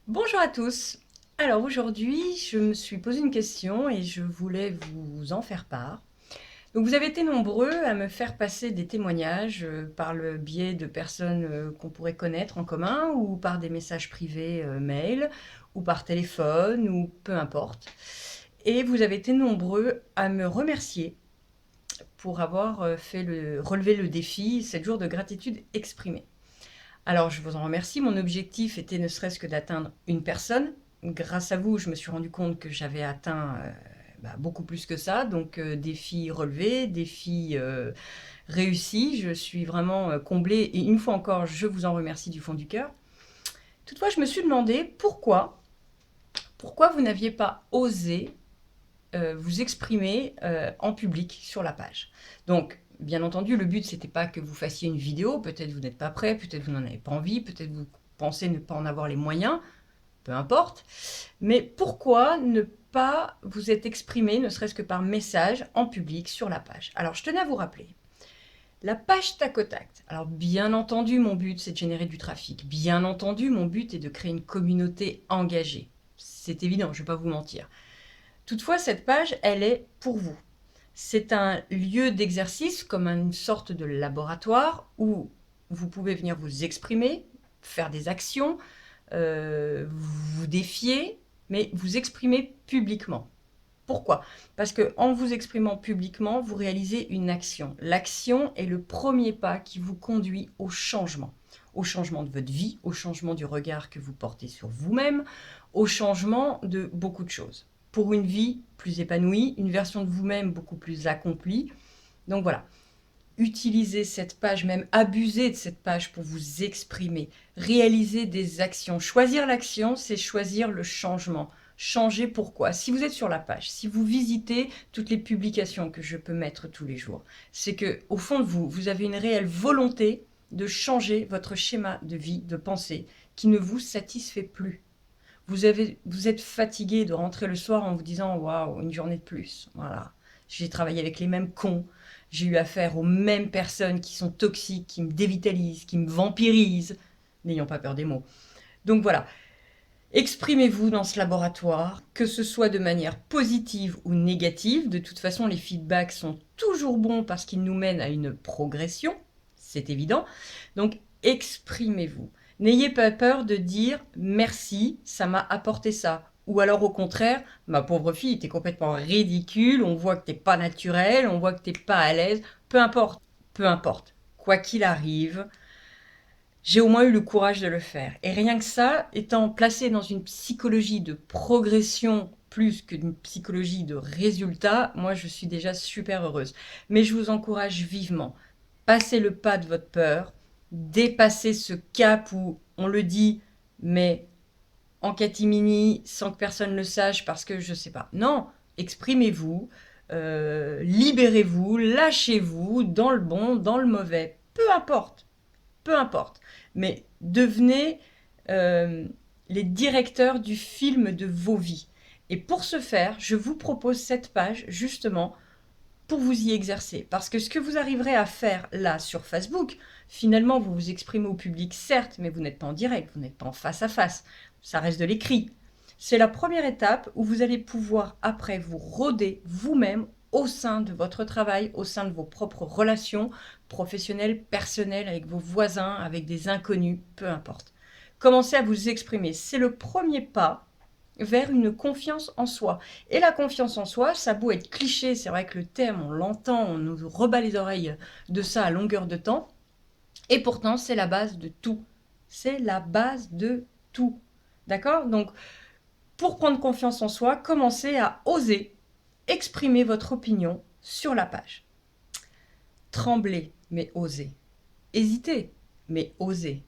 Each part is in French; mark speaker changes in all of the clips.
Speaker 1: Bonjour à tous. Alors aujourd'hui, je me suis posé une question et je voulais vous en faire part. Donc vous avez été nombreux à me faire passer des témoignages par le biais de personnes qu'on pourrait connaître en commun ou par des messages privés mail ou par téléphone ou peu importe. Et vous avez été nombreux à me remercier pour avoir relevé le défi 7 jours de gratitude exprimée. Alors, je vous en remercie. Mon objectif était ne serait-ce que d'atteindre une personne. Grâce à vous, je me suis rendu compte que j'avais atteint beaucoup plus que ça. Donc, défi relevé, défi réussi. Je suis vraiment comblée. Et une fois encore, je vous en remercie du fond du cœur. Toutefois, je me suis demandé pourquoi vous n'aviez pas osé vous exprimer en public sur la page. Donc, bien entendu, le but, c'était pas que vous fassiez une vidéo. Peut-être vous n'êtes pas prêt, peut-être vous n'en avez pas envie, peut-être vous pensez ne pas en avoir les moyens, peu importe. Mais pourquoi ne pas vous être exprimé, ne serait-ce que par message, en public, sur la page? Alors, je tenais à vous rappeler. La page tac au tac. Alors, bien entendu, mon but, c'est de générer du trafic. Bien entendu, mon but est de créer une communauté engagée. C'est évident, je ne vais pas vous mentir. Toutefois, cette page, elle est pour vous. C'est un lieu d'exercice comme une sorte de laboratoire où vous pouvez venir vous exprimer, faire des actions, vous défier, mais vous exprimer publiquement. Pourquoi? Parce qu'en vous exprimant publiquement, vous réalisez une action. L'action est le premier pas qui vous conduit au changement de votre vie, au changement du regard que vous portez sur vous-même, au changement de beaucoup de choses. Pour une vie plus épanouie, une version de vous-même beaucoup plus accomplie. Donc voilà, utilisez cette page, même abusez de cette page pour vous exprimer, réaliser des actions. Choisir l'action, c'est choisir le changement. Changer pourquoi? Si vous êtes sur la page, si vous visitez toutes les publications que je peux mettre tous les jours, c'est que au fond de vous, vous avez une réelle volonté de changer votre schéma de vie, de pensée, qui ne vous satisfait plus. Vous êtes fatigué de rentrer le soir en vous disant waouh, une journée de plus. Voilà. J'ai travaillé avec les mêmes cons. J'ai eu affaire aux mêmes personnes qui sont toxiques, qui me dévitalisent, qui me vampirisent. N'ayons pas peur des mots. Donc voilà. Exprimez-vous dans ce laboratoire, que ce soit de manière positive ou négative. De toute façon, les feedbacks sont toujours bons parce qu'ils nous mènent à une progression. C'est évident. Donc, exprimez-vous. N'ayez pas peur de dire merci, ça m'a apporté ça. Ou alors au contraire, ma pauvre fille, t'es complètement ridicule, on voit que t'es pas naturel, on voit que t'es pas à l'aise. Peu importe, peu importe. Quoi qu'il arrive, j'ai au moins eu le courage de le faire. Et rien que ça, étant placé dans une psychologie de progression plus que d'une psychologie de résultat, moi je suis déjà super heureuse. Mais je vous encourage vivement. Passez le pas de votre peur, dépassez ce cap où on le dit, mais en catimini, sans que personne ne le sache, parce que je sais pas. Non, exprimez-vous, libérez-vous, lâchez-vous, dans le bon, dans le mauvais, peu importe, peu importe. Mais devenez euh, les directeurs du film de vos vies. Et pour ce faire, je vous propose cette page justement pour vous y exercer. Parce que ce que vous arriverez à faire là sur Facebook, finalement, vous vous exprimez au public, certes, mais vous n'êtes pas en direct, vous n'êtes pas en face à face. Ça reste de l'écrit. C'est la première étape où vous allez pouvoir après vous rôder vous-même au sein de votre travail, au sein de vos propres relations professionnelles, personnelles, avec vos voisins, avec des inconnus, peu importe. Commencez à vous exprimer. C'est le premier pas vers une confiance en soi. Et la confiance en soi, ça a beau être cliché, c'est vrai que le terme, on l'entend, on nous rebat les oreilles de ça à longueur de temps, et pourtant c'est la base de tout. C'est la base de tout. D'accord? Donc, pour prendre confiance en soi, commencez à oser exprimer votre opinion sur la page. Tremblez, mais osez. Hésitez, mais osez.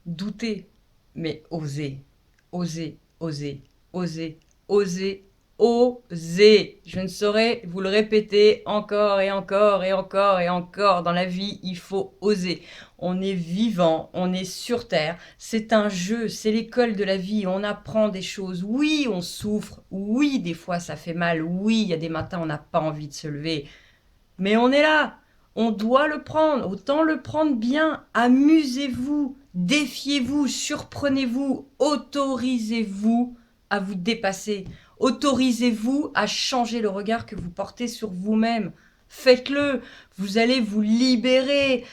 Speaker 1: Doutez, mais osez. Osez, osez, osez, osez, osez. Je ne saurais vous le répéter encore et encore et encore et encore. Dans la vie, il faut oser. On est vivant, on est sur Terre. C'est un jeu, c'est l'école de la vie. On apprend des choses. Oui, on souffre. Oui, des fois, ça fait mal. Oui, il y a des matins, on n'a pas envie de se lever. Mais on est là. On doit le prendre, autant le prendre bien. Amusez-vous, défiez-vous, surprenez-vous, autorisez-vous à vous dépasser. Autorisez-vous à changer le regard que vous portez sur vous-même. Faites-le, vous allez vous libérer.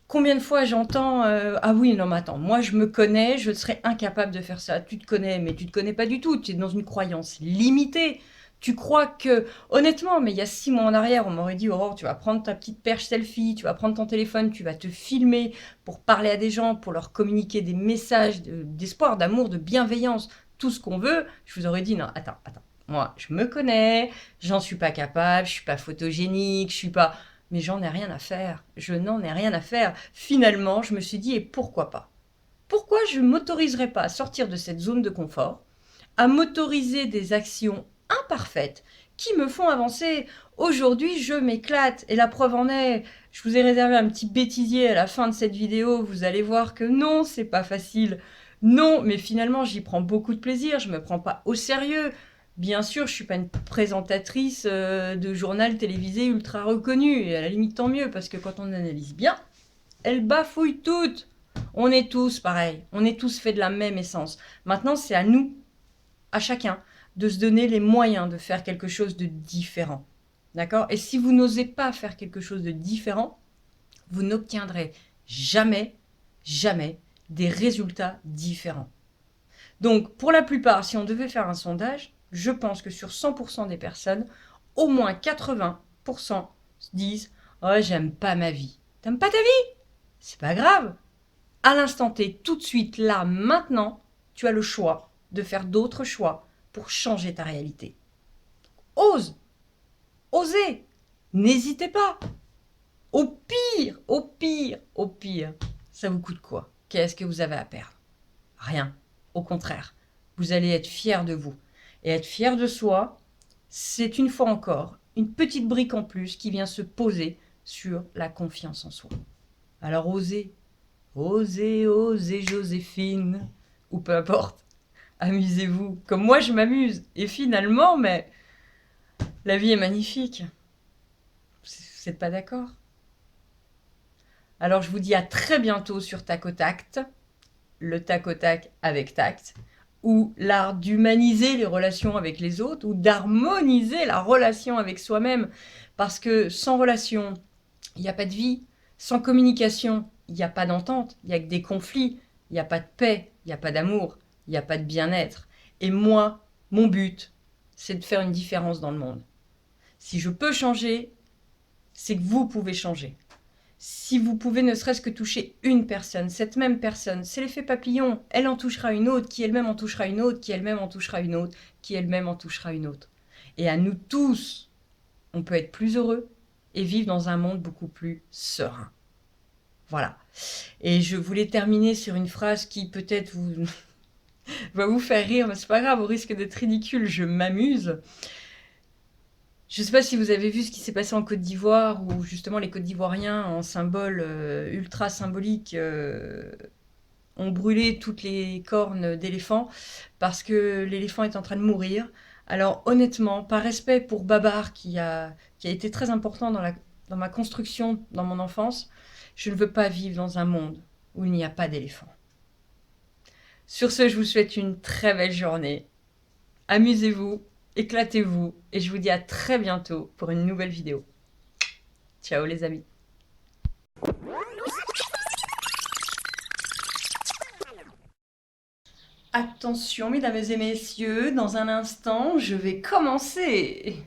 Speaker 1: Combien de fois j'entends ah oui, non mais attends, moi je me connais, je serais incapable de faire ça. Tu te connais, mais tu te connais pas du tout. Tu es dans une croyance limitée. Tu crois que, honnêtement, mais il y a 6 mois en arrière, on m'aurait dit Aurore, tu vas prendre ta petite perche selfie, tu vas prendre ton téléphone, tu vas te filmer pour parler à des gens, pour leur communiquer des messages d'espoir, d'amour, de bienveillance, tout ce qu'on veut. Je vous aurais dit non, attends. Moi, je me connais, j'en suis pas capable, je suis pas photogénique, je suis pas. Mais j'en ai rien à faire. Je n'en ai rien à faire. Finalement, je me suis dit, et pourquoi pas? Pourquoi je ne m'autoriserais pas à sortir de cette zone de confort, à m'autoriser des actions imparfaites qui me font avancer? Aujourd'hui, je m'éclate. Et la preuve en est, je vous ai réservé un petit bêtisier à la fin de cette vidéo. Vous allez voir que non, c'est pas facile. Non, mais finalement, j'y prends beaucoup de plaisir. Je me prends pas au sérieux. Bien sûr, je suis pas une présentatrice de journal télévisé ultra reconnue, et à la limite tant mieux, parce que quand on analyse bien, elle bafouille toutes. On est tous pareils, on est tous faits de la même essence. Maintenant, c'est à nous, à chacun, de se donner les moyens de faire quelque chose de différent. D'accord? Et si vous n'osez pas faire quelque chose de différent, vous n'obtiendrez jamais, jamais des résultats différents. Donc, pour la plupart, si on devait faire un sondage, je pense que sur 100% des personnes, au moins 80% disent « Oh, j'aime pas ma vie. » T'aimes pas ta vie? C'est pas grave. À l'instant T, tout de suite, là, maintenant, tu as le choix de faire d'autres choix pour changer ta réalité. Ose, osez, n'hésitez pas. Au pire, ça vous coûte quoi? Qu'est-ce que vous avez à perdre? Rien. Au contraire, vous allez être fier de vous. Et être fier de soi, c'est une fois encore une petite brique en plus qui vient se poser sur la confiance en soi. Alors osez, Joséphine, ou peu importe, amusez-vous, comme moi je m'amuse. Et finalement, mais la vie est magnifique. Vous n'êtes pas d'accord? Alors je vous dis à très bientôt sur Tac au Tact, le tac au tac avec tact, ou l'art d'humaniser les relations avec les autres, ou d'harmoniser la relation avec soi-même. Parce que sans relation, il n'y a pas de vie. Sans communication, il n'y a pas d'entente. Il n'y a que des conflits. Il n'y a pas de paix. Il n'y a pas d'amour. Il n'y a pas de bien-être. Et moi, mon but, c'est de faire une différence dans le monde. Si je peux changer, c'est que vous pouvez changer. Si vous pouvez ne serait-ce que toucher une personne, cette même personne, c'est l'effet papillon, elle en touchera une autre, qui elle-même en touchera une autre, qui elle-même en touchera une autre, qui elle-même en touchera une autre. Et à nous tous, on peut être plus heureux et vivre dans un monde beaucoup plus serein. Voilà. Et je voulais terminer sur une phrase qui peut-être va vous faire rire, mais c'est pas grave, au risque d'être ridicule, je m'amuse. Je ne sais pas si vous avez vu ce qui s'est passé en Côte d'Ivoire, où justement les Côte d'Ivoiriens, en symbole ultra symbolique, ont brûlé toutes les cornes d'éléphants parce que l'éléphant est en train de mourir. Alors honnêtement, par respect pour Babar, qui a été très important dans ma construction, dans mon enfance, je ne veux pas vivre dans un monde où il n'y a pas d'éléphant. Sur ce, je vous souhaite une très belle journée. Amusez-vous. Éclatez-vous et je vous dis à très bientôt pour une nouvelle vidéo. Ciao les amis. Attention mesdames et messieurs, dans un instant je vais commencer.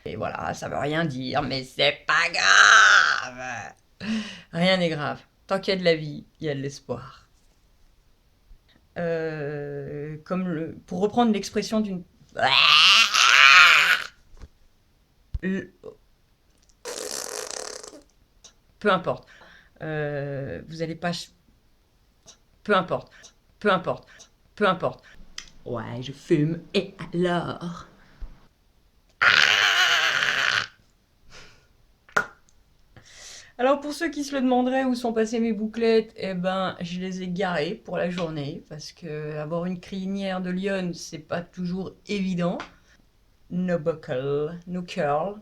Speaker 1: Et voilà, ça veut rien dire, mais c'est pas grave. Rien n'est grave. Tant qu'il y a de la vie, il y a de l'espoir. Pour reprendre l'expression d'une... Peu importe. Vous allez pas... Peu importe. Peu importe. Peu importe. Ouais, je fume. Et alors? Alors pour ceux qui se le demanderaient où sont passées mes bouclettes, eh ben je les ai garées pour la journée parce que avoir une crinière de lionne, c'est pas toujours évident. No buckle, no curl.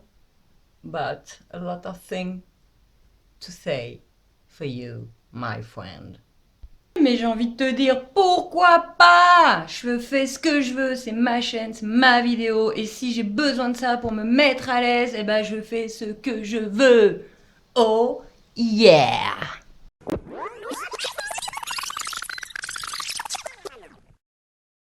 Speaker 1: but a lot of things to say for you, my friend. Mais j'ai envie de te dire, pourquoi pas? Je fais ce que je veux, c'est ma chaîne, c'est ma vidéo, et si j'ai besoin de ça pour me mettre à l'aise, eh ben je fais ce que je veux. Oh yeah!